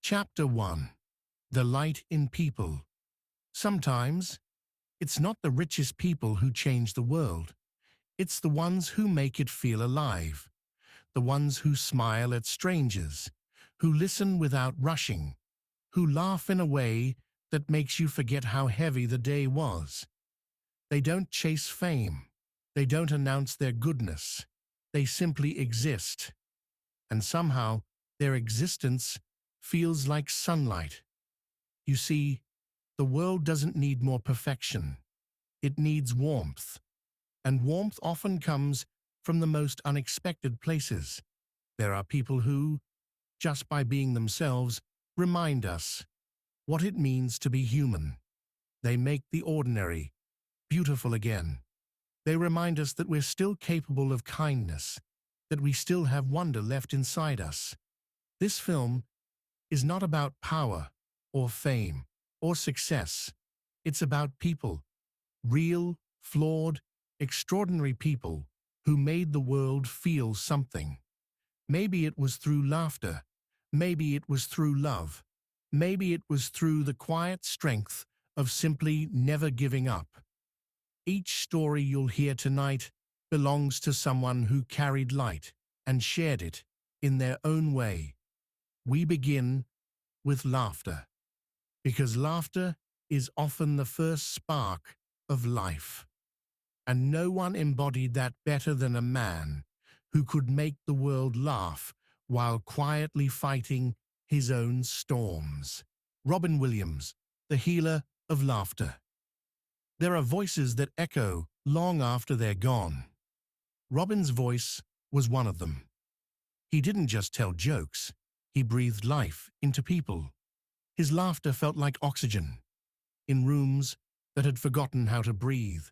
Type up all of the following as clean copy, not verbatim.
Chapter 1. The Light in People. Sometimes, it's not the richest people who change the world. It's the ones who make it feel alive. The ones who smile at strangers, who listen without rushing, who laugh in a way that makes you forget how heavy the day was. They don't chase fame. They don't announce their goodness. They simply exist. And somehow, their existence feels like sunlight. You see, the world doesn't need more perfection. It needs warmth. And warmth often comes from the most unexpected places. There are people who, just by being themselves, remind us what it means to be human. They make the ordinary beautiful again. They remind us that we're still capable of kindness, that we still have wonder left inside us. This film is not about power or fame or success. It's about people, real, flawed, extraordinary people who made the world feel something. Maybe it was through laughter. Maybe it was through love. Maybe it was through the quiet strength of simply never giving up. Each story you'll hear tonight belongs to someone who carried light and shared it in their own way. We begin with laughter, because laughter is often the first spark of life. And no one embodied that better than a man who could make the world laugh while quietly fighting his own storms. Robin Williams, the healer of laughter. There are voices that echo long after they're gone. Robin's voice was one of them. He didn't just tell jokes. He breathed life into people. His laughter felt like oxygen in rooms that had forgotten how to breathe.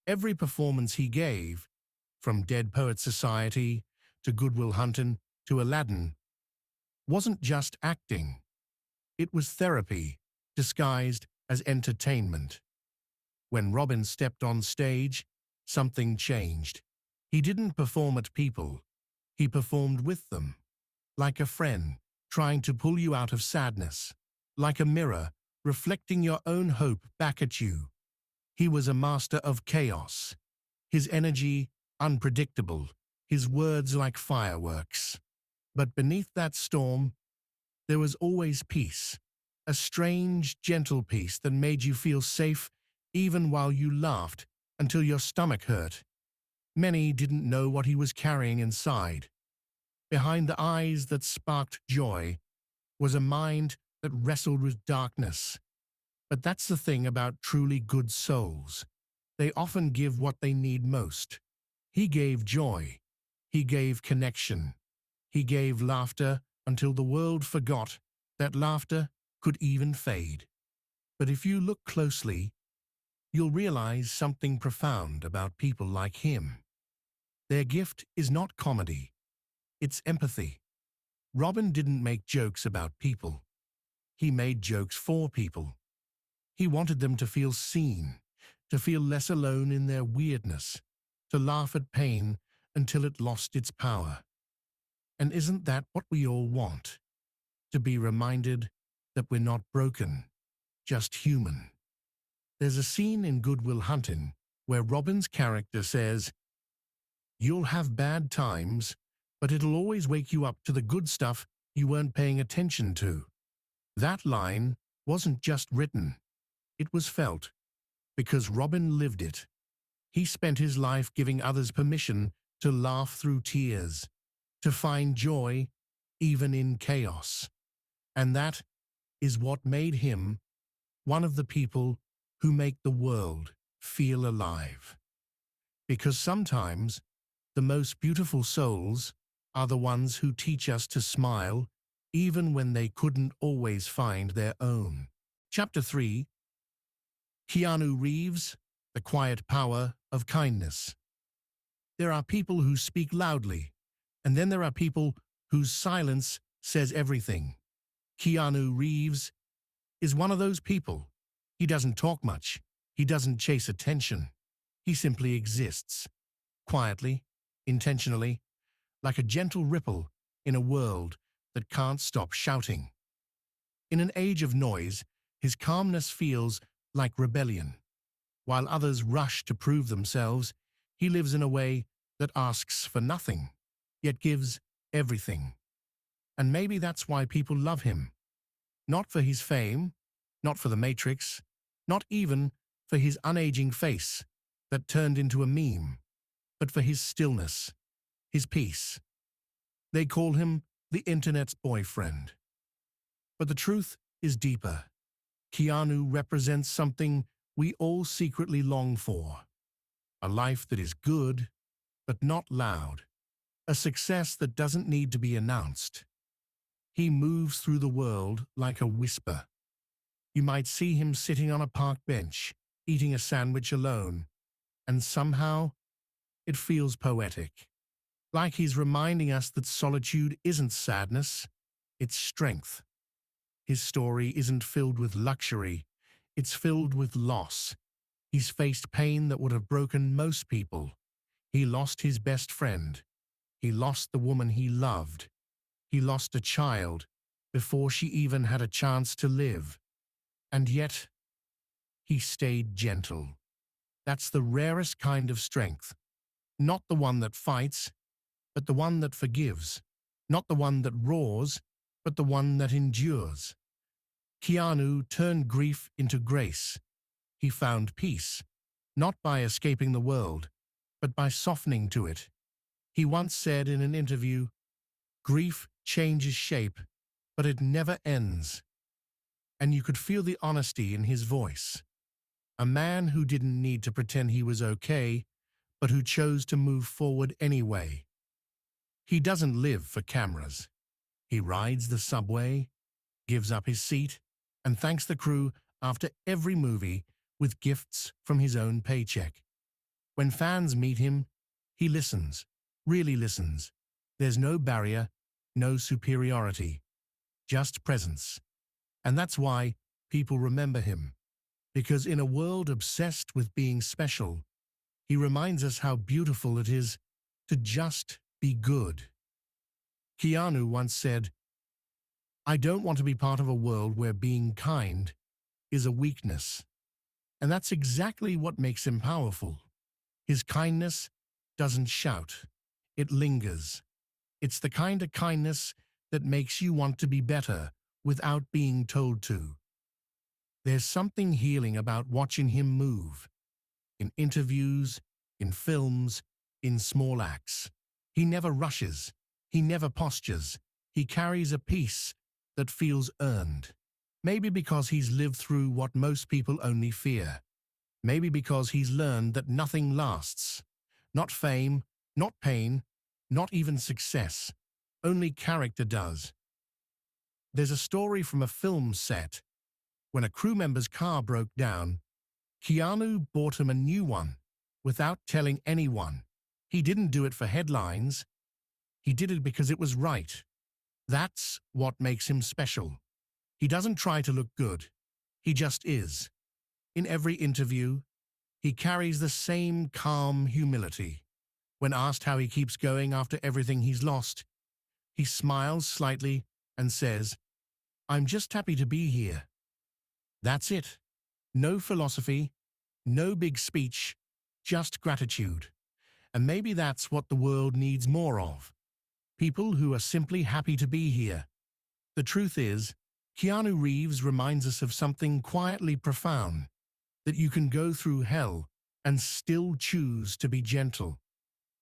Every performance he gave, from Dead Poets Society to Good Will Hunting to Aladdin, wasn't just acting. It was therapy disguised as entertainment. When Robin stepped on stage, something changed. He didn't perform at people. He performed with them, like a friend trying to pull you out of sadness, like a mirror reflecting your own hope back at you. He was a master of chaos, his energy unpredictable, his words like fireworks. But beneath that storm, there was always peace, a strange, gentle peace that made you feel safe even while you laughed until your stomach hurt. Many didn't know what he was carrying inside. Behind the eyes that sparked joy was a mind that wrestled with darkness. But that's the thing about truly good souls. They often give what they need most. He gave joy. He gave connection. He gave laughter until the world forgot that laughter could even fade. But if you look closely, you'll realize something profound about people like him. Their gift is not comedy. It's empathy. Robin didn't make jokes about people. He made jokes for people. He wanted them to feel seen, to feel less alone in their weirdness, to laugh at pain until it lost its power. And isn't that what we all want? To be reminded that we're not broken, just human. There's a scene in Good Will Hunting where Robin's character says, "You'll have bad times, but it'll always wake you up to the good stuff you weren't paying attention to." That line wasn't just written. It was felt, because Robin lived it. He spent his life giving others permission to laugh through tears, to find joy even in chaos. And that is what made him one of the people who make the world feel alive. Because sometimes the most beautiful souls are the ones who teach us to smile even when they couldn't always find their own. Chapter 3. Keanu Reeves, The Quiet Power of Kindness. There are people who speak loudly, and then there are people whose silence says everything. Keanu Reeves is one of those people. He doesn't talk much. He doesn't chase attention. He simply exists, quietly, intentionally, like a gentle ripple in a world that can't stop shouting. In an age of noise, his calmness feels like rebellion. While others rush to prove themselves, he lives in a way that asks for nothing, yet gives everything. And maybe that's why people love him. Not for his fame, not for the Matrix, not even for his unaging face that turned into a meme, but for his stillness, his peace. They call him the internet's boyfriend. But the truth is deeper. Keanu represents something we all secretly long for. A life that is good, but not loud. A success that doesn't need to be announced. He moves through the world like a whisper. You might see him sitting on a park bench, eating a sandwich alone, and somehow it feels poetic. Like he's reminding us that solitude isn't sadness, it's strength. His story isn't filled with luxury, it's filled with loss. He's faced pain that would have broken most people. He lost his best friend. He lost the woman he loved. He lost a child before she even had a chance to live. And yet, he stayed gentle. That's the rarest kind of strength. Not the one that fights, but the one that forgives. Not the one that roars, but the one that endures. Keanu turned grief into grace. He found peace, not by escaping the world, but by softening to it. He once said in an interview, "Grief changes shape, but it never ends." And you could feel the honesty in his voice. A man who didn't need to pretend he was okay, but who chose to move forward anyway. He doesn't live for cameras. He rides the subway, gives up his seat, and thanks the crew after every movie with gifts from his own paycheck. When fans meet him, he listens, really listens. There's no barrier, no superiority, just presence. And that's why people remember him. Because in a world obsessed with being special, he reminds us how beautiful it is to just be good. Keanu once said, "I don't want to be part of a world where being kind is a weakness." And that's exactly what makes him powerful. His kindness doesn't shout. It lingers. It's the kind of kindness that makes you want to be better without being told to. There's something healing about watching him move. In interviews, in films, in small acts. He never rushes. He never postures. He carries a peace that feels earned. Maybe because he's lived through what most people only fear. Maybe because he's learned that nothing lasts. Not fame, not pain, not even success. Only character does. There's a story from a film set. When a crew member's car broke down, Keanu bought him a new one without telling anyone. He didn't do it for headlines. He did it because it was right. That's what makes him special. He doesn't try to look good. He just is. In every interview, he carries the same calm humility. When asked how he keeps going after everything he's lost, he smiles slightly and says, "I'm just happy to be here." That's it. No philosophy, no big speech, just gratitude. And maybe that's what the world needs more of. People who are simply happy to be here. The truth is, Keanu Reeves reminds us of something quietly profound, that you can go through hell and still choose to be gentle,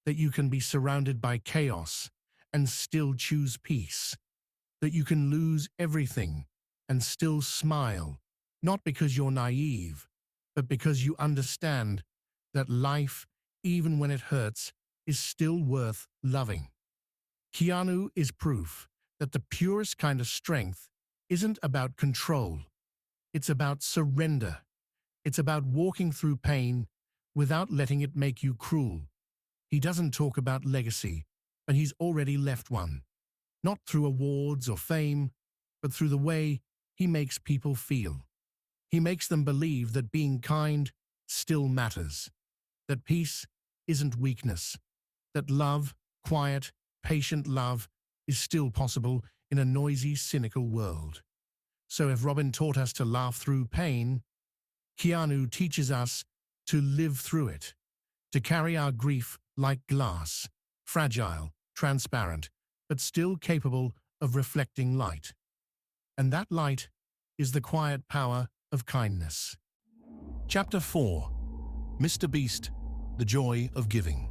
that you can be surrounded by chaos and still choose peace, that you can lose everything and still smile, not because you're naive, but because you understand that life, even when it hurts, is still worth loving. Keanu is proof that the purest kind of strength isn't about control. It's about surrender. It's about walking through pain without letting it make you cruel. He doesn't talk about legacy, but he's already left one. Not through awards or fame, but through the way he makes people feel. He makes them believe that being kind still matters, that peace isn't weakness, that love, quiet, patient love, is still possible in a noisy, cynical world. So if Robin taught us to laugh through pain, Keanu teaches us to live through it, to carry our grief like glass, fragile, transparent, but still capable of reflecting light. And that light is the quiet power of kindness. Chapter 4: Mr. Beast, the Joy of Giving.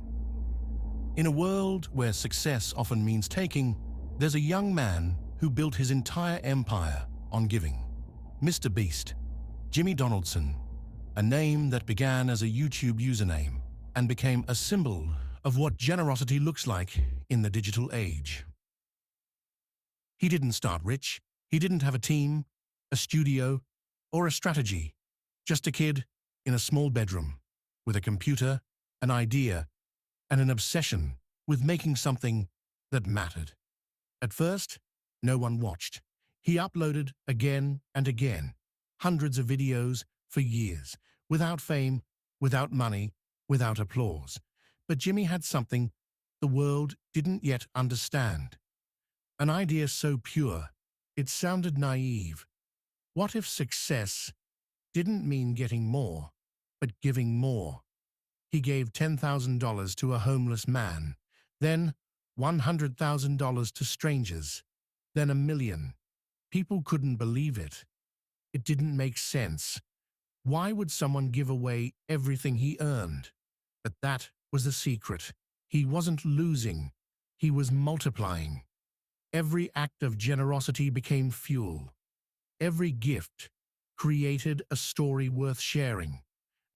In a world where success often means taking, there's a young man who built his entire empire on giving. Mr. Beast, Jimmy Donaldson, a name that began as a YouTube username and became a symbol of what generosity looks like in the digital age. He didn't start rich. He didn't have a team, a studio, or a strategy. Just a kid in a small bedroom with a computer, an idea, and an obsession with making something that mattered. At first, no one watched. He uploaded again and again, hundreds of videos for years, without fame, without money, without applause. But Jimmy had something the world didn't yet understand. An idea so pure, it sounded naive. What if success didn't mean getting more, but giving more? He gave $10,000 to a homeless man, then $100,000 to strangers, then $1 million. People couldn't believe it. It didn't make sense. Why would someone give away everything he earned? But that was the secret. He wasn't losing. He was multiplying. Every act of generosity became fuel. Every gift created a story worth sharing,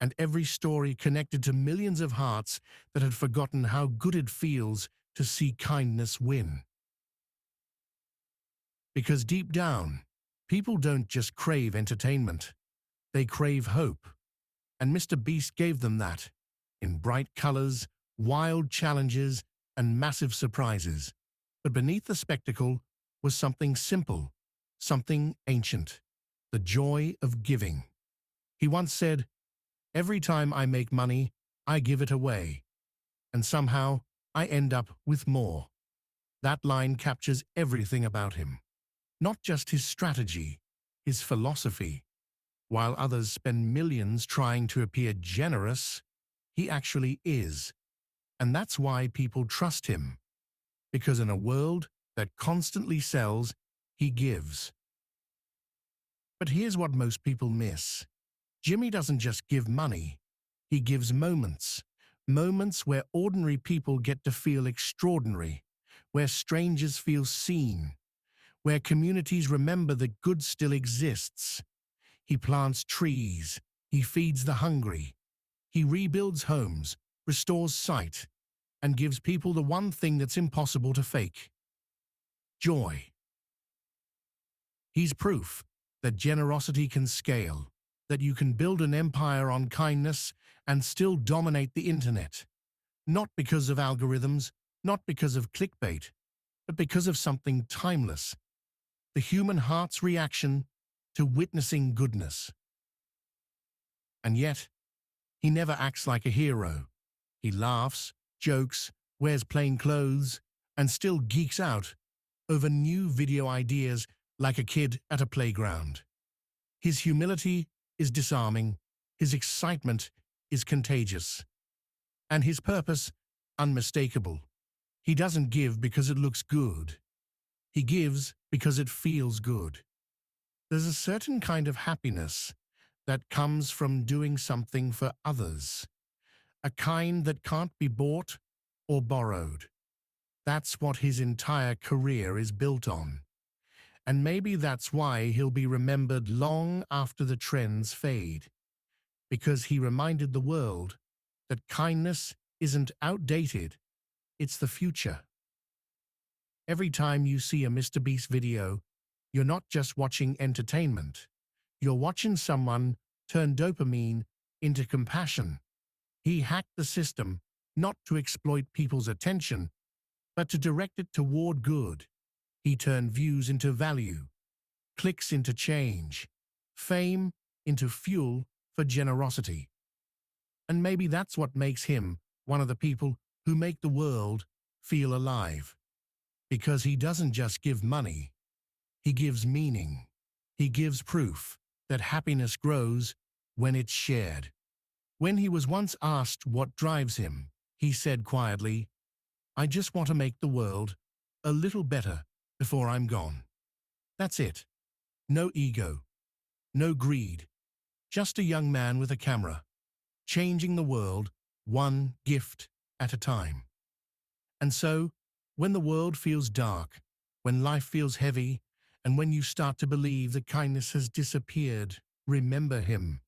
and every story connected to millions of hearts that had forgotten how good it feels to see kindness win. Because deep down, people don't just crave entertainment, they crave hope. And Mr. Beast gave them that, in bright colors, wild challenges, and massive surprises. But beneath the spectacle was something simple, something ancient: the joy of giving. He once said, "Every time I make money, I give it away. And somehow, I end up with more." That line captures everything about him. Not just his strategy, his philosophy. While others spend millions trying to appear generous, he actually is. And that's why people trust him. Because in a world that constantly sells, he gives. But here's what most people miss. Jimmy doesn't just give money. He gives moments. Moments where ordinary people get to feel extraordinary, where strangers feel seen, where communities remember that good still exists. He plants trees. He feeds the hungry. He rebuilds homes, restores sight, and gives people the one thing that's impossible to fake: joy. He's proof that generosity can scale, that you can build an empire on kindness and still dominate the internet. Not because of algorithms, not because of clickbait, but because of something timeless: the human heart's reaction to witnessing goodness. And yet, he never acts like a hero. He laughs, jokes, wears plain clothes, and still geeks out over new video ideas like a kid at a playground. His humility is disarming, his excitement is contagious, and his purpose unmistakable. He doesn't give because it looks good. He gives because it feels good. There's a certain kind of happiness that comes from doing something for others, a kind that can't be bought or borrowed. That's what his entire career is built on. And maybe that's why he'll be remembered long after the trends fade, because he reminded the world that kindness isn't outdated, it's the future. Every time you see a Mr. Beast video, you're not just watching entertainment. You're watching someone turn dopamine into compassion. He hacked the system not to exploit people's attention, but to direct it toward good. He turned views into value, clicks into change, fame into fuel for generosity. And maybe that's what makes him one of the people who make the world feel alive. Because he doesn't just give money, he gives meaning. He gives proof that happiness grows when it's shared. When he was once asked what drives him, he said quietly, "I just want to make the world a little better before I'm gone." That's it. No ego, no greed, just a young man with a camera, changing the world one gift at a time. And so, when the world feels dark, when life feels heavy, and when you start to believe that kindness has disappeared, remember him.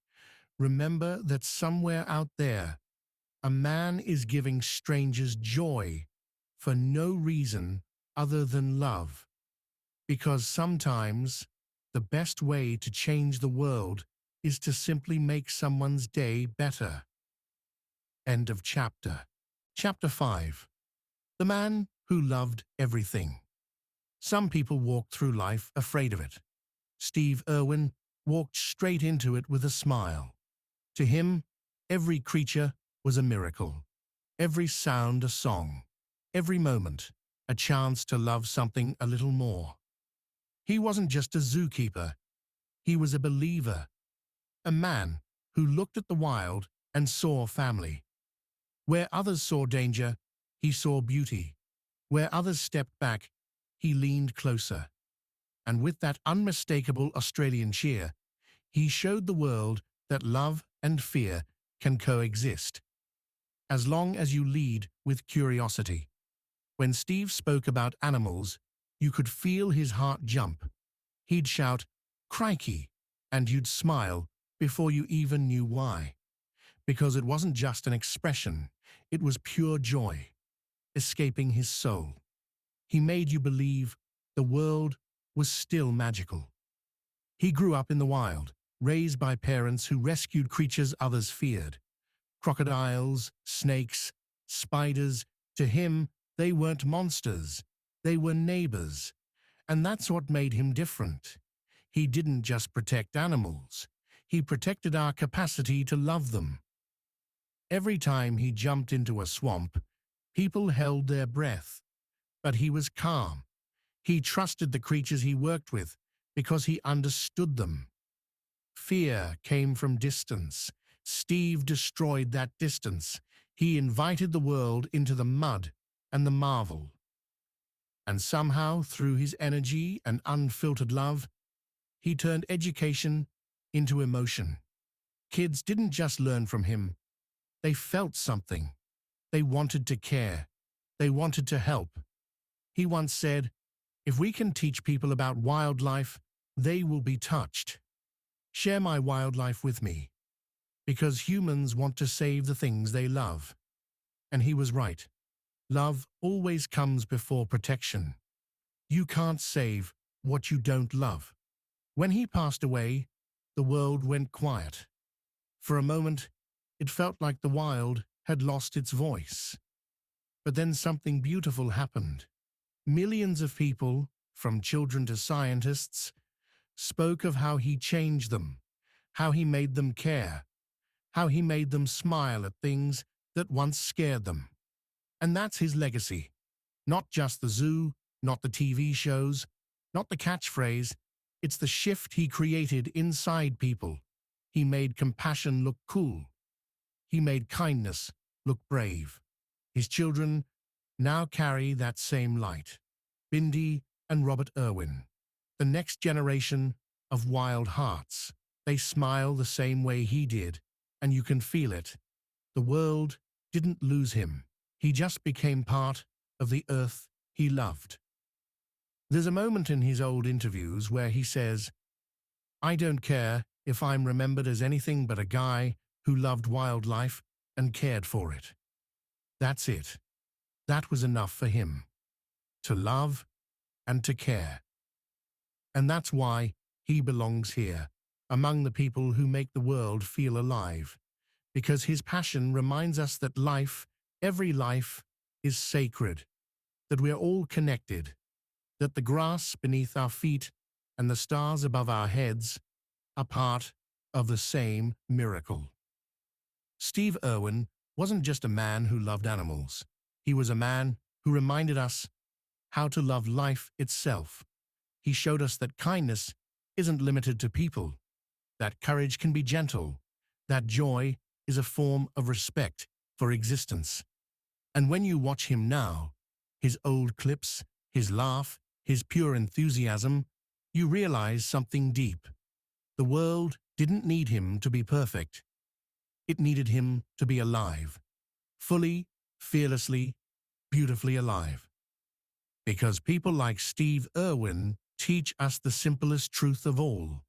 Remember that somewhere out there, a man is giving strangers joy for no reason other than love. Because sometimes the best way to change the world is to simply make someone's day better. End of chapter. Chapter 5. The Man Who Loved Everything. Some people walk through life afraid of it. Steve Irwin walked straight into it with a smile. To him, every creature was a miracle, every sound a song, every moment a chance to love something a little more. He wasn't just a zookeeper, he was a believer, a man who looked at the wild and saw family. Where others saw danger, he saw beauty. Where others stepped back, he leaned closer. And with that unmistakable Australian cheer, he showed the world that love and fear can coexist, as long as you lead with curiosity. When Steve spoke about animals, you could feel his heart jump. He'd shout, "Crikey," and you'd smile before you even knew why. Because it wasn't just an expression, it was pure joy, escaping his soul. He made you believe the world was still magical. He grew up in the wild, raised by parents who rescued creatures others feared. Crocodiles, snakes, spiders, to him, they weren't monsters, they were neighbors. And that's what made him different. He didn't just protect animals, he protected our capacity to love them. Every time he jumped into a swamp, people held their breath. But he was calm. He trusted the creatures he worked with because he understood them. Fear came from distance. Steve destroyed that distance. He invited the world into the mud and the marvel. And somehow, through his energy and unfiltered love, he turned education into emotion. Kids didn't just learn from him. They felt something. They wanted to care. They wanted to help. He once said, "If we can teach people about wildlife, they will be touched. Share my wildlife with me, because humans want to save the things they love." And he was right. Love always comes before protection. You can't save what you don't love. When he passed away, the world went quiet. For a moment, it felt like the wild had lost its voice. But then something beautiful happened. Millions of people, from children to scientists, spoke of how he changed them, how he made them care, how he made them smile at things that once scared them. And that's his legacy. Not just the zoo, not the TV shows, not the catchphrase. It's the shift he created inside people. He made compassion look cool. He made kindness look brave. His children now carry that same light. Bindi and Robert Irwin, the next generation of wild hearts. They smile the same way he did, and you can feel it. The world didn't lose him. He just became part of the earth he loved. There's a moment in his old interviews where he says, "I don't care if I'm remembered as anything but a guy who loved wildlife and cared for it." That's it. That was enough for him. To love and to care. And that's why he belongs here, among the people who make the world feel alive. Because his passion reminds us that life, every life, is sacred, that we're all connected, that the grass beneath our feet and the stars above our heads are part of the same miracle. Steve Irwin wasn't just a man who loved animals. He was a man who reminded us how to love life itself. He showed us that kindness isn't limited to people, that courage can be gentle, that joy is a form of respect for existence. And when you watch him now, his old clips, his laugh, his pure enthusiasm, you realize something deep. The world didn't need him to be perfect. It needed him to be alive, fully, fearlessly, beautifully alive. Because people like Steve Irwin teach us the simplest truth of all,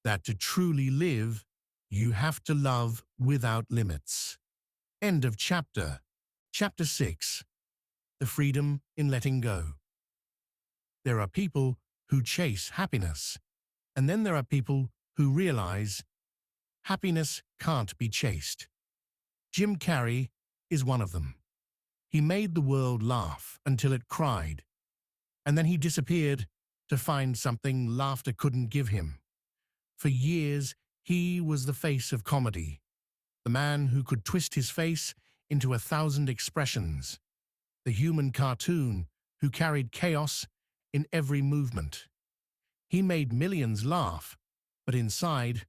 that to truly live, you have to love without limits. End of chapter. Chapter 6. The freedom in letting go. There are people who chase happiness, and then there are people who realize happiness can't be chased. Jim Carrey is one of them. He made the world laugh until it cried, and then he disappeared to find something laughter couldn't give him. For years, he was the face of comedy, the man who could twist his face into 1,000 expressions, the human cartoon who carried chaos in every movement. He made millions laugh, but inside,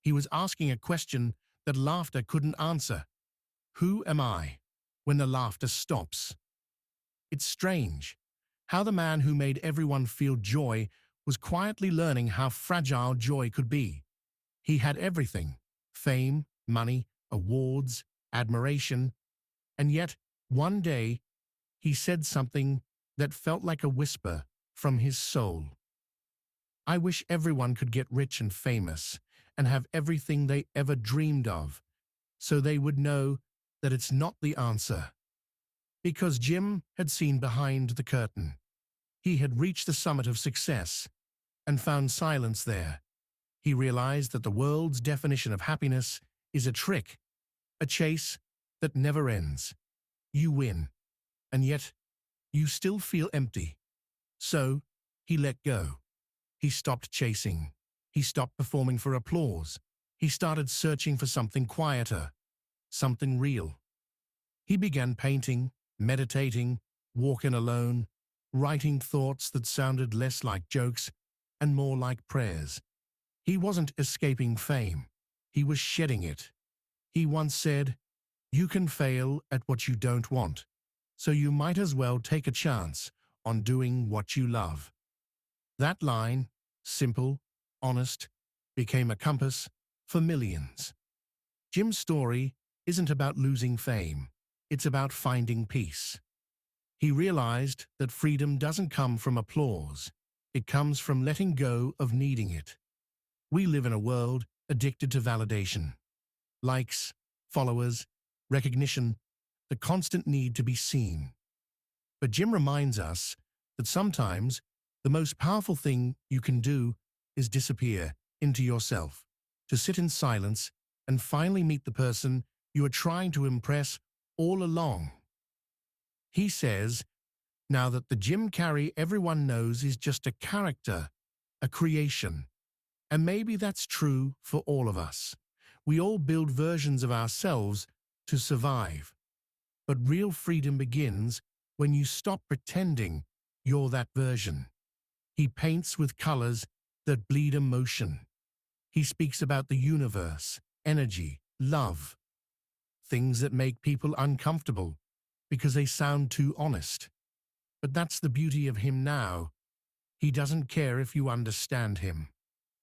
he was asking a question that laughter couldn't answer. Who am I when the laughter stops? It's strange how the man who made everyone feel joy was quietly learning how fragile joy could be. He had everything: fame, money, awards, admiration, and yet, one day, he said something that felt like a whisper from his soul. I wish everyone could get rich and famous and have everything they ever dreamed of, so they would know that it's not the answer. Because Jim had seen behind the curtain. He had reached the summit of success and found silence there. He realized that the world's definition of happiness is a trick, a chase that never ends. You win, and yet you still feel empty. So he let go. He stopped chasing. He stopped performing for applause. He started searching for something quieter, something real. He began painting, meditating, walking alone, writing thoughts that sounded less like jokes and more like prayers. He wasn't escaping fame. He was shedding it. He once said, "You can fail at what you don't want, so you might as well take a chance on doing what you love." That line, simple, honest, became a compass for millions. Jim's story isn't about losing fame. It's about finding peace. He realized that freedom doesn't come from applause. It comes from letting go of needing it. We live in a world addicted to validation. Likes, followers, recognition, the constant need to be seen. But Jim reminds us that sometimes the most powerful thing you can do is disappear into yourself, to sit in silence and finally meet the person you are trying to impress all along. He says, now that the Jim Carrey everyone knows is just a character, a creation. And maybe that's true for all of us. We all build versions of ourselves to survive. But real freedom begins when you stop pretending you're that version. He paints with colors that bleed emotion. He speaks about the universe, energy, love, things that make people uncomfortable because they sound too honest. But that's the beauty of him now. He doesn't care if you understand him.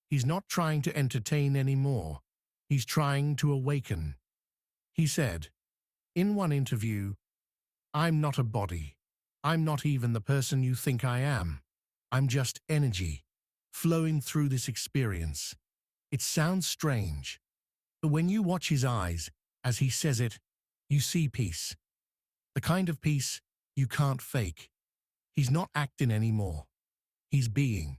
He's not trying to entertain anymore. He's trying to awaken. He said, in one interview, "I'm not a body. I'm not even the person you think I am. I'm just energy, flowing through this experience." It sounds strange, but when you watch his eyes as he says it, you see peace. The kind of peace you can't fake. He's not acting anymore. He's being.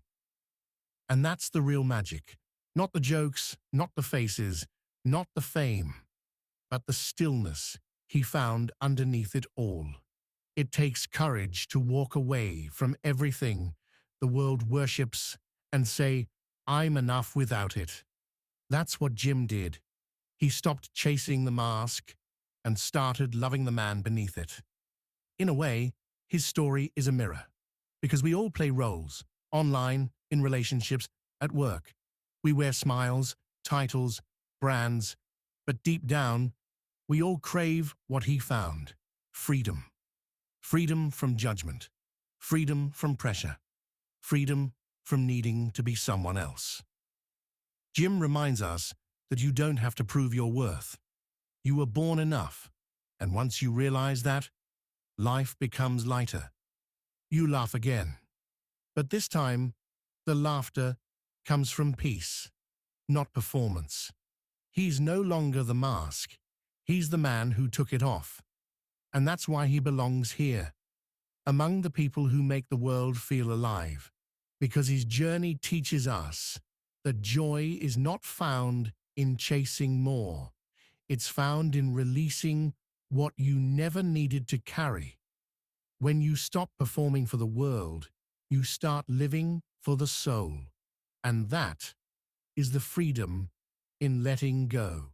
And that's the real magic. Not the jokes, not the faces, not the fame, but the stillness he found underneath it all. It takes courage to walk away from everything the world worships and say, "I'm enough without it." That's what Jim did. He stopped chasing the mask and started loving the man beneath it. In a way, his story is a mirror, because we all play roles, online, in relationships, At work, we wear smiles, titles, brands, but deep down, we all crave what he found: freedom. Freedom from judgment. Freedom from pressure. Freedom from needing to be someone else. Jim reminds us that you don't have to prove your worth. You were born enough, and once you realize that, life becomes lighter. You laugh again. But this time, the laughter comes from peace, not performance. He's no longer the mask. He's the man who took it off. And that's why he belongs here, among the people who make the world feel alive. Because his journey teaches us that joy is not found in chasing more. It's found in releasing what you never needed to carry. When you stop performing for the world, you start living for the soul. And that is the freedom in letting go.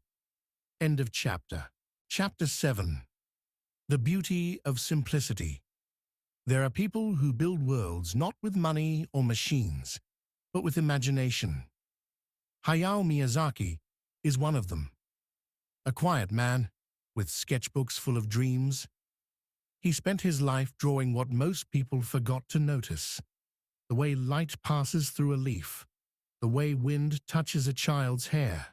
End of chapter. Chapter 7. The beauty of simplicity. There are people who build worlds not with money or machines, but with imagination. Hayao Miyazaki is one of them. A quiet man with sketchbooks full of dreams. He spent his life drawing what most people forgot to notice: the way light passes through a leaf, the way wind touches a child's hair,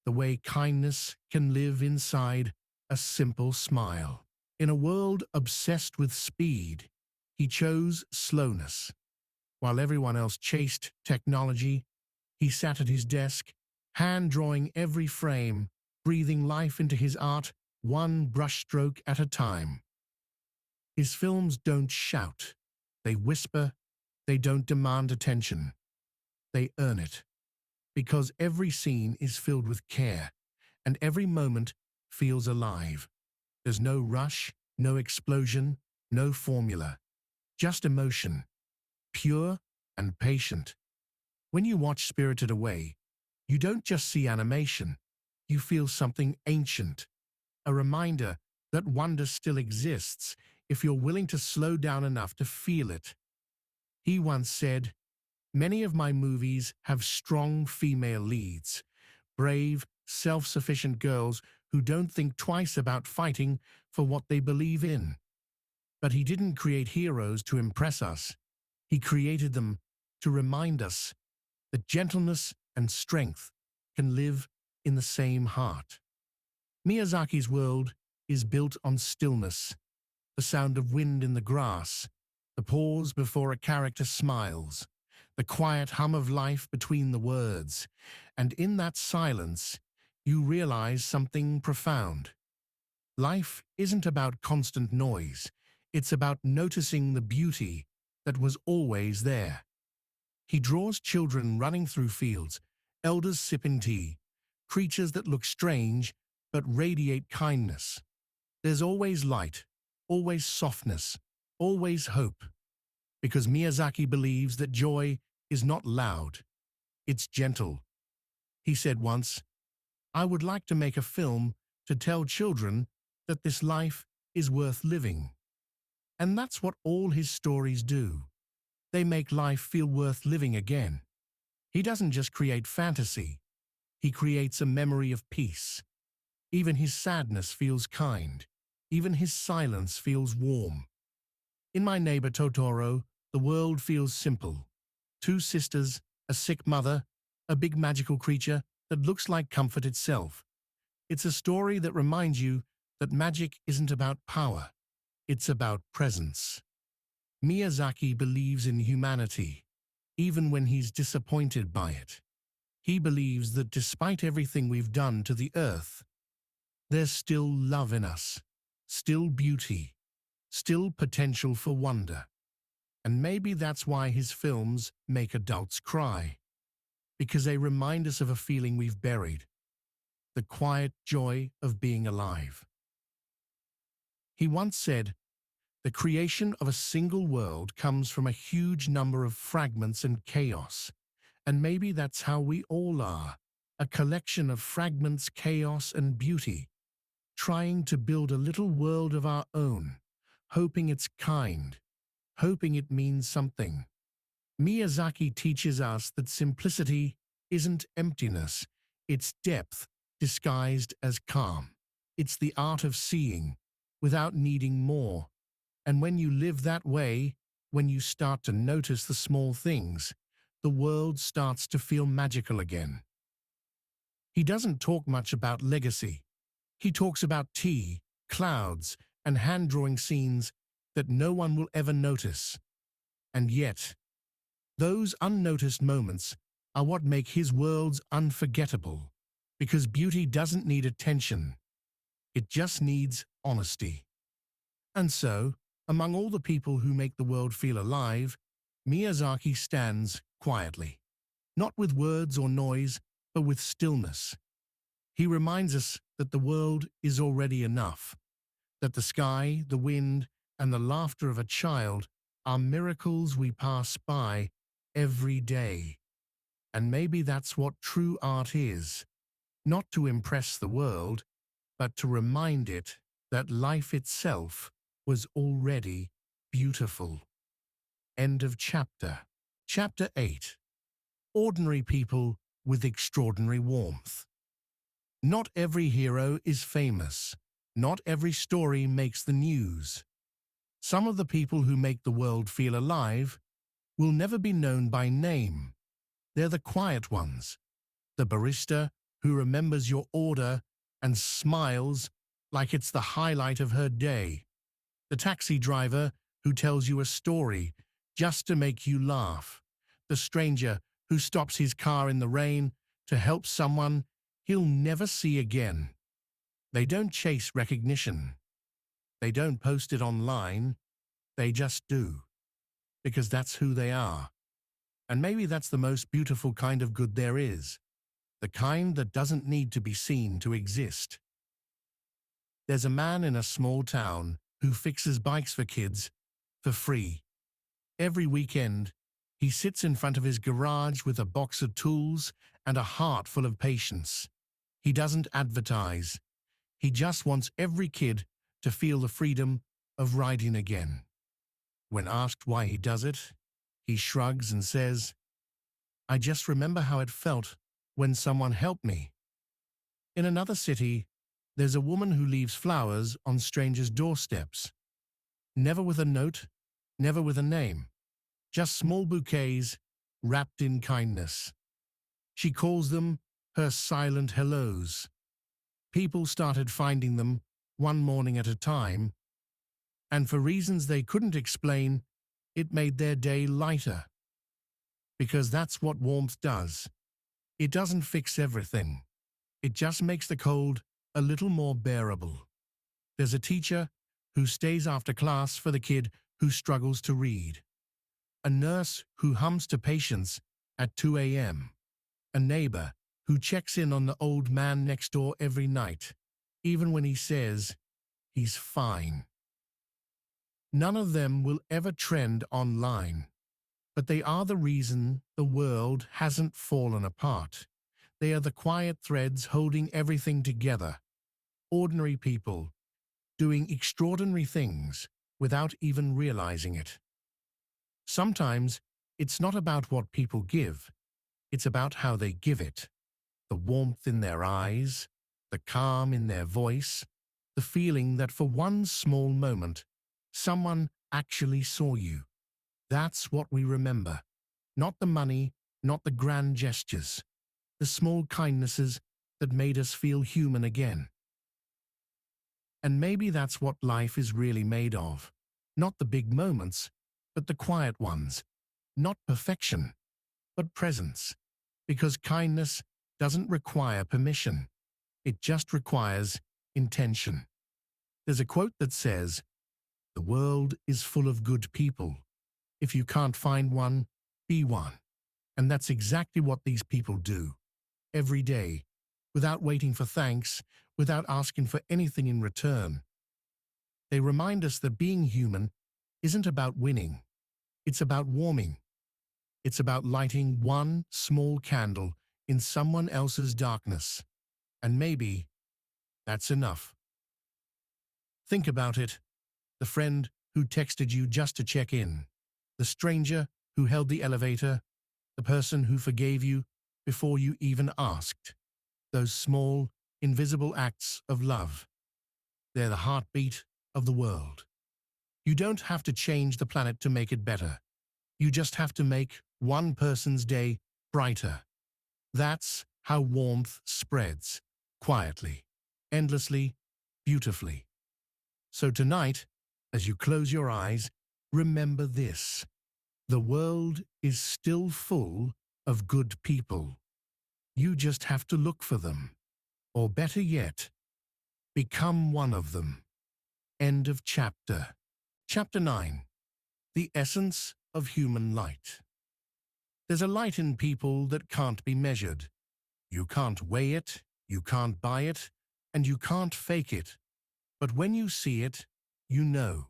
the way kindness can live inside a simple smile. In a world obsessed with speed, he chose slowness. While everyone else chased technology, he sat at his desk, hand-drawing every frame, breathing life into his art, one brushstroke at a time. His films don't shout. They whisper. They don't demand attention. They earn it. Because every scene is filled with care, and every moment feels alive. There's no rush, no explosion, no formula. Just emotion, pure and patient. When you watch Spirited Away, you don't just see animation. You feel something ancient, a reminder that wonder still exists if you're willing to slow down enough to feel it. He once said, "Many of my movies have strong female leads, brave, self-sufficient girls who don't think twice about fighting for what they believe in." But he didn't create heroes to impress us. He created them to remind us that gentleness and strength can live in the same heart. Miyazaki's world is built on stillness, the sound of wind in the grass, the pause before a character smiles, the quiet hum of life between the words. And in that silence, you realize something profound. Life isn't about constant noise. It's about noticing the beauty that was always there. He draws children running through fields, elders sipping tea, creatures that look strange but radiate kindness. There's always light, always softness, always hope. Because Miyazaki believes that joy is not loud, it's gentle. He said once, "I would like to make a film to tell children that this life is worth living." And that's what all his stories do. They make life feel worth living again. He doesn't just create fantasy. He creates a memory of peace. Even his sadness feels kind. Even his silence feels warm. In My Neighbor Totoro, the world feels simple. Two sisters, a sick mother, a big magical creature that looks like comfort itself. It's a story that reminds you that magic isn't about power. It's about presence. Miyazaki believes in humanity, even when he's disappointed by it. He believes that despite everything we've done to the earth, there's still love in us, still beauty, still potential for wonder. And maybe that's why his films make adults cry, because they remind us of a feeling we've buried, the quiet joy of being alive. He once said, "The creation of a single world comes from a huge number of fragments and chaos." And maybe that's how we all are, a collection of fragments, chaos, and beauty, trying to build a little world of our own, hoping it's kind, hoping it means something. Miyazaki teaches us that simplicity isn't emptiness, it's depth disguised as calm. It's the art of seeing without needing more. And when you live that way, when you start to notice the small things, the world starts to feel magical again. He doesn't talk much about legacy. He talks about tea, clouds, and hand-drawing scenes that no one will ever notice. And yet, those unnoticed moments are what make his worlds unforgettable, because beauty doesn't need attention. It just needs honesty. And so, among all the people who make the world feel alive, Miyazaki stands quietly, not with words or noise, but with stillness. He reminds us that the world is already enough, that the sky, the wind, and the laughter of a child are miracles we pass by every day. And maybe that's what true art is, not to impress the world, but to remind it that life itself was already beautiful. End of chapter. Chapter 8. Ordinary people with extraordinary warmth. Not every hero is famous. Not every story makes the news. Some of the people who make the world feel alive will never be known by name. They're the quiet ones. The barista who remembers your order and smiles like it's the highlight of her day. The taxi driver who tells you a story just to make you laugh. The stranger who stops his car in the rain to help someone he'll never see again. They don't chase recognition. They don't post it online. They just do. Because that's who they are. And maybe that's the most beautiful kind of good there is. The kind that doesn't need to be seen to exist. There's a man in a small town who fixes bikes for kids for free. Every weekend, he sits in front of his garage with a box of tools and a heart full of patience. He doesn't advertise. He just wants every kid to feel the freedom of riding again. When asked why he does it, he shrugs and says, "I just remember how it felt when someone helped me." In another city, there's a woman who leaves flowers on strangers' doorsteps. Never with a note, never with a name. Just small bouquets wrapped in kindness. She calls them her silent hellos. People started finding them one morning at a time, and for reasons they couldn't explain, it made their day lighter. Because that's what warmth does. It doesn't fix everything. It just makes the cold a little more bearable. There's a teacher who stays after class for the kid who struggles to read. A nurse who hums to patients at 2 a.m. A neighbor who checks in on the old man next door every night, even when he says he's fine. None of them will ever trend online, but they are the reason the world hasn't fallen apart. They are the quiet threads holding everything together. Ordinary people doing extraordinary things without even realizing it. Sometimes it's not about what people give, it's about how they give it. The warmth in their eyes, the calm in their voice, the feeling that for one small moment, someone actually saw you. That's what we remember. Not the money, not the grand gestures, the small kindnesses that made us feel human again. And maybe that's what life is really made of. Not the big moments, but the quiet ones. Not perfection, but presence. Because kindness doesn't require permission. It just requires intention. There's a quote that says, "The world is full of good people. If you can't find one, be one." And that's exactly what these people do. Every day, without waiting for thanks, without asking for anything in return. They remind us that being human isn't about winning. It's about warming. It's about lighting one small candle in someone else's darkness. And maybe that's enough. Think about it. The friend who texted you just to check in. The stranger who held the elevator, the person who forgave you before you even asked. Those small, invisible acts of love. They're the heartbeat of the world. You don't have to change the planet to make it better. You just have to make one person's day brighter. That's how warmth spreads, quietly, endlessly, beautifully. So tonight, as you close your eyes, remember this. The world is still full of good people. You just have to look for them. Or better yet, become one of them. End of chapter. Chapter 9. The Essence of Human Light. There's a light in people that can't be measured. You can't weigh it, you can't buy it, and you can't fake it. But when you see it, you know.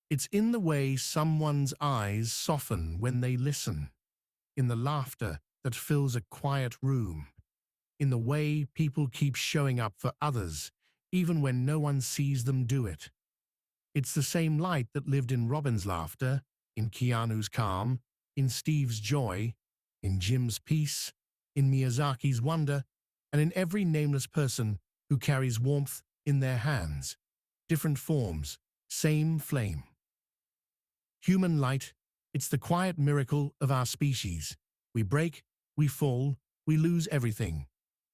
It's in the way someone's eyes soften when they listen, in the laughter that fills a quiet room, in the way people keep showing up for others, even when no one sees them do it. It's the same light that lived in Robin's laughter, in Keanu's calm, in Steve's joy, in Jim's peace, in Miyazaki's wonder, and in every nameless person who carries warmth in their hands. Different forms, same flame. Human light, it's the quiet miracle of our species. We break, we fall, we lose everything.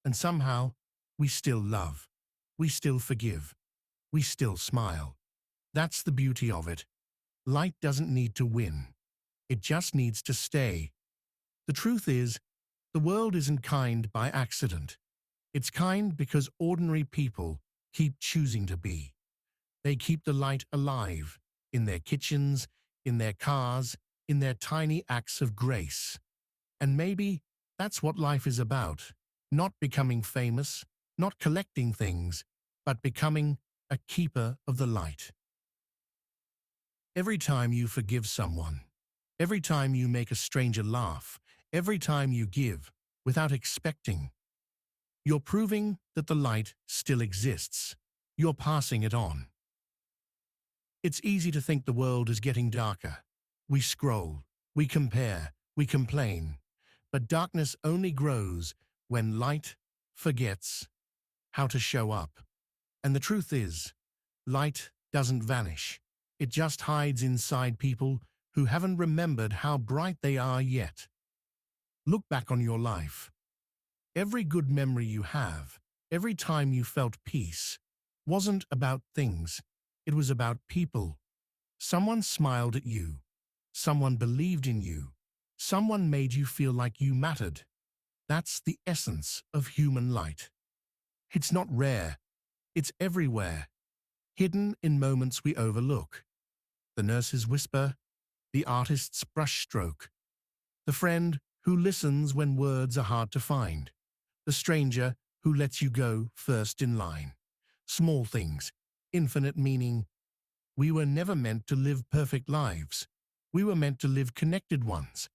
And somehow, we still love. We still forgive. We still smile. That's the beauty of it. Light doesn't need to win. It just needs to stay. The truth is, the world isn't kind by accident. It's kind because ordinary people keep choosing to be. They keep the light alive, in their kitchens, in their cars, in their tiny acts of grace. And maybe that's what life is about. Not becoming famous, not collecting things, but becoming a keeper of the light. Every time you forgive someone, every time you make a stranger laugh, every time you give without expecting, you're proving that the light still exists. You're passing it on. It's easy to think the world is getting darker. We scroll, we compare, we complain. But darkness only grows when light forgets how to show up. And the truth is, light doesn't vanish. It just hides inside people who haven't remembered how bright they are yet. Look back on your life. Every good memory you have, every time you felt peace, wasn't about things. It was about people. Someone smiled at you. Someone believed in you. Someone made you feel like you mattered. That's the essence of human light. It's not rare. It's everywhere. Hidden in moments we overlook. The nurse's whisper, the artist's brushstroke, the friend who listens when words are hard to find, the stranger who lets you go first in line. Small things, infinite meaning. We were never meant to live perfect lives. We were meant to live connected ones.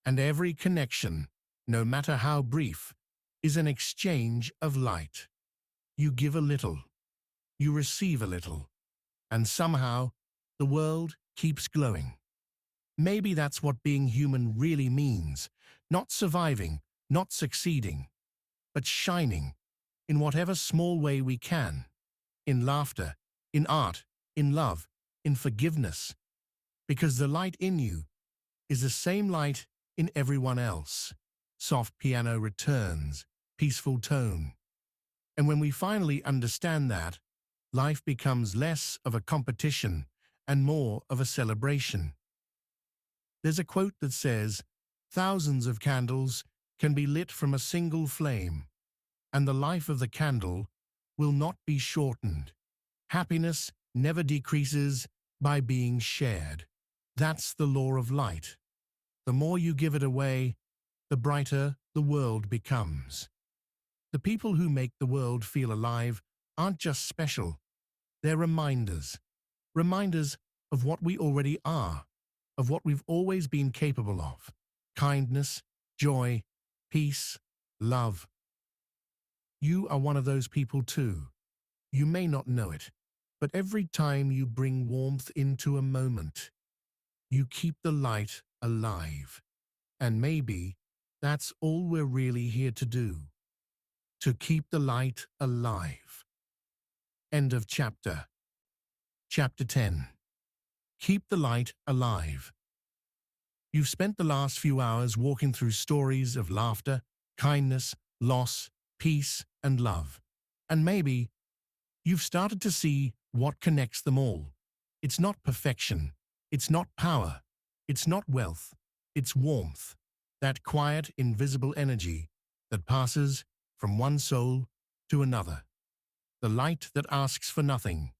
And every connection, no matter how brief, is an exchange of light. You give a little, you receive a little, and somehow the world keeps glowing. Maybe that's what being human really means, not surviving, not succeeding, but shining in whatever small way we can, in laughter, in art, in love, in forgiveness, because the light in you is the same light in everyone else. Soft piano returns, peaceful tone. And when we finally understand that, life becomes less of a competition and more of a celebration. There's a quote that says, "Thousands of candles can be lit from a single flame, and the life of the candle will not be shortened. Happiness never decreases by being shared." That's the law of light. The more you give it away, the brighter the world becomes. The people who make the world feel alive aren't just special. They're reminders. Reminders of what we already are, of what we've always been capable of. Kindness, joy, peace, love. You are one of those people too. You may not know it, but every time you bring warmth into a moment, you keep the light alive. And maybe that's all we're really here to do, to keep the light alive. End of chapter. Chapter 10. Keep the light alive. You've spent the last few hours walking through stories of laughter, kindness, loss, peace, and love. And maybe you've started to see what connects them all. It's not perfection. It's not power. It's not wealth. It's warmth. That quiet, invisible energy that passes from one soul to another. The light that asks for nothing,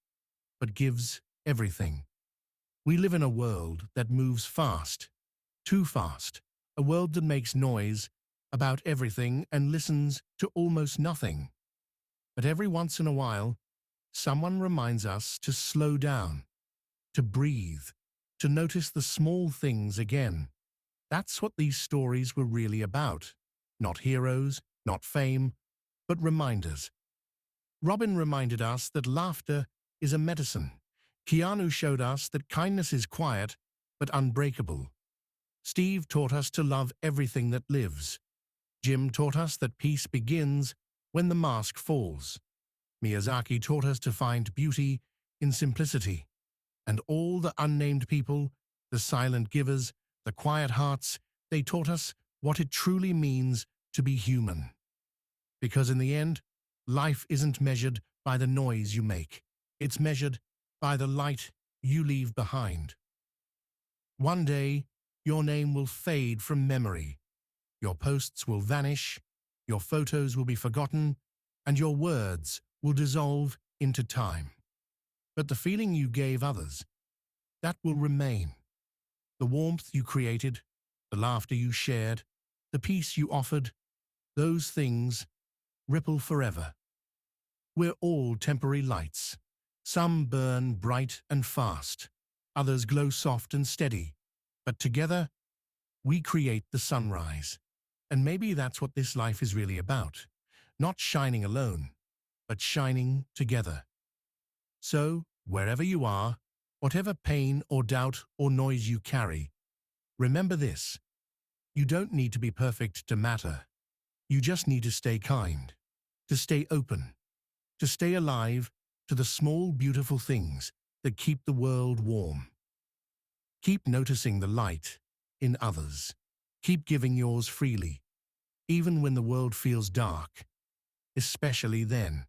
but gives everything. We live in a world that moves fast, too fast, a world that makes noise about everything and listens to almost nothing. But every once in a while, someone reminds us to slow down, to breathe, to notice the small things again. That's what these stories were really about. Not heroes, not fame, but reminders. Robin reminded us that laughter is a medicine. Keanu showed us that kindness is quiet, but unbreakable. Steve taught us to love everything that lives. Jim taught us that peace begins when the mask falls. Miyazaki taught us to find beauty in simplicity. And all the unnamed people, the silent givers, the quiet hearts, they taught us what it truly means to be human. Because in the end, life isn't measured by the noise you make. It's measured by the light you leave behind. One day, your name will fade from memory. Your posts will vanish, your photos will be forgotten, and your words will dissolve into time. But the feeling you gave others, that will remain. The warmth you created, the laughter you shared, the peace you offered, those things ripple forever. We're all temporary lights. Some burn bright and fast, others glow soft and steady, but together, we create the sunrise. And maybe that's what this life is really about. Not shining alone, but shining together. So, wherever you are, whatever pain or doubt or noise you carry, remember this. You don't need to be perfect to matter. You just need to stay kind, to stay open, to stay alive to the small, beautiful things that keep the world warm. Keep noticing the light in others. Keep giving yours freely, even when the world feels dark, especially then,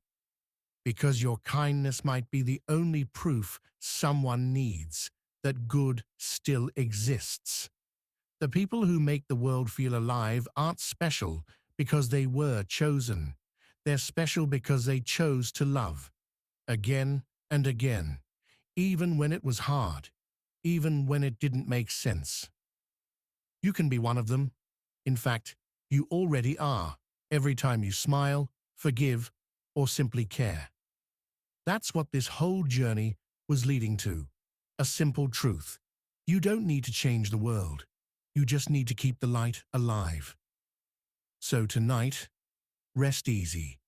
because your kindness might be the only proof someone needs that good still exists. The people who make the world feel alive aren't special because they were chosen. They're special because they chose to love, again and again, even when it was hard, even when it didn't make sense. You can be one of them. In fact, you already are, every time you smile, forgive, or simply care. That's what this whole journey was leading to. A simple truth. You don't need to change the world. You just need to keep the light alive. So tonight, rest easy.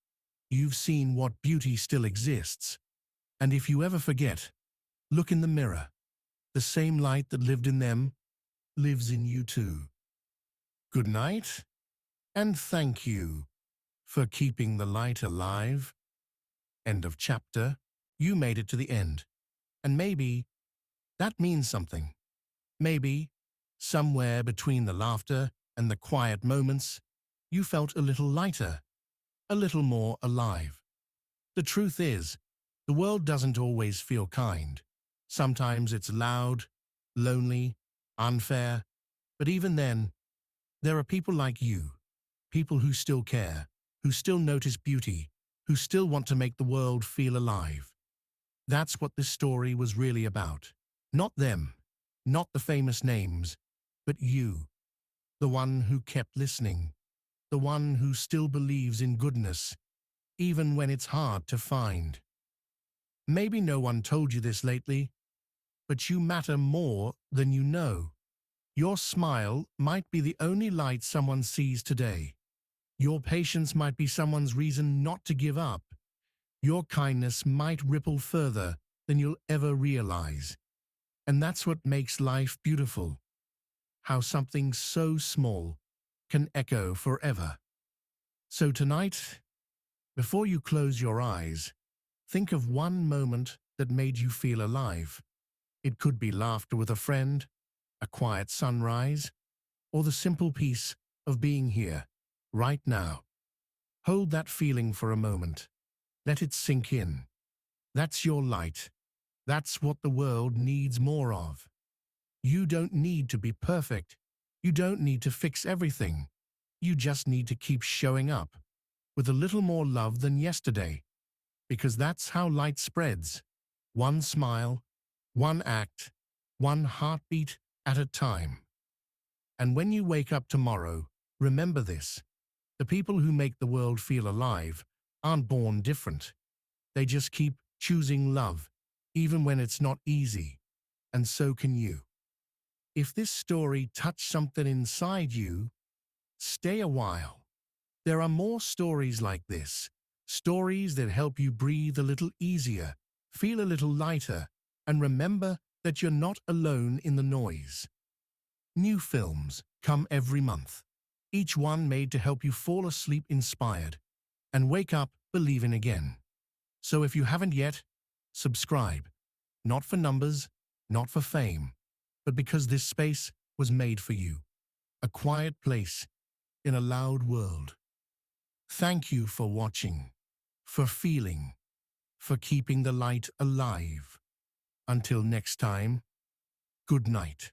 You've seen what beauty still exists. And if you ever forget, look in the mirror. The same light that lived in them lives in you too. Good night, and thank you for keeping the light alive. End of chapter. You made it to the end. And maybe that means something. Maybe, somewhere between the laughter and the quiet moments, you felt a little lighter, a little more alive. The truth is, the world doesn't always feel kind. Sometimes it's loud, lonely, unfair, but even then, there are people like you, people who still care, who still notice beauty, who still want to make the world feel alive. That's what this story was really about. Not them, not the famous names, but you, the one who kept listening, the one who still believes in goodness, even when it's hard to find. Maybe no one told you this lately, but you matter more than you know. Your smile might be the only light someone sees today. Your patience might be someone's reason not to give up. Your kindness might ripple further than you'll ever realize. And that's what makes life beautiful. how something so small can echo forever. So tonight, before you close your eyes, think of one moment that made you feel alive. It could be laughter with a friend, a quiet sunrise, or the simple peace of being here, right now. Hold that feeling for a moment. Let it sink in. That's your light. That's what the world needs more of. You don't need to be perfect. You don't need to fix everything. You just need to keep showing up with a little more love than yesterday, because that's how light spreads. One smile, one act, one heartbeat at a time. And when you wake up tomorrow, remember this. The people who make the world feel alive aren't born different. They just keep choosing love, even when it's not easy. And so can you. If this story touched something inside you, stay a while. There are more stories like this, stories that help you breathe a little easier, feel a little lighter, and remember that you're not alone in the noise. New films come every month, each one made to help you fall asleep inspired and wake up believing again. So if you haven't yet, subscribe. Not for numbers, not for fame, but because this space was made for you. A quiet place in a loud world. Thank you for watching, for feeling, for keeping the light alive. Until next time, good night.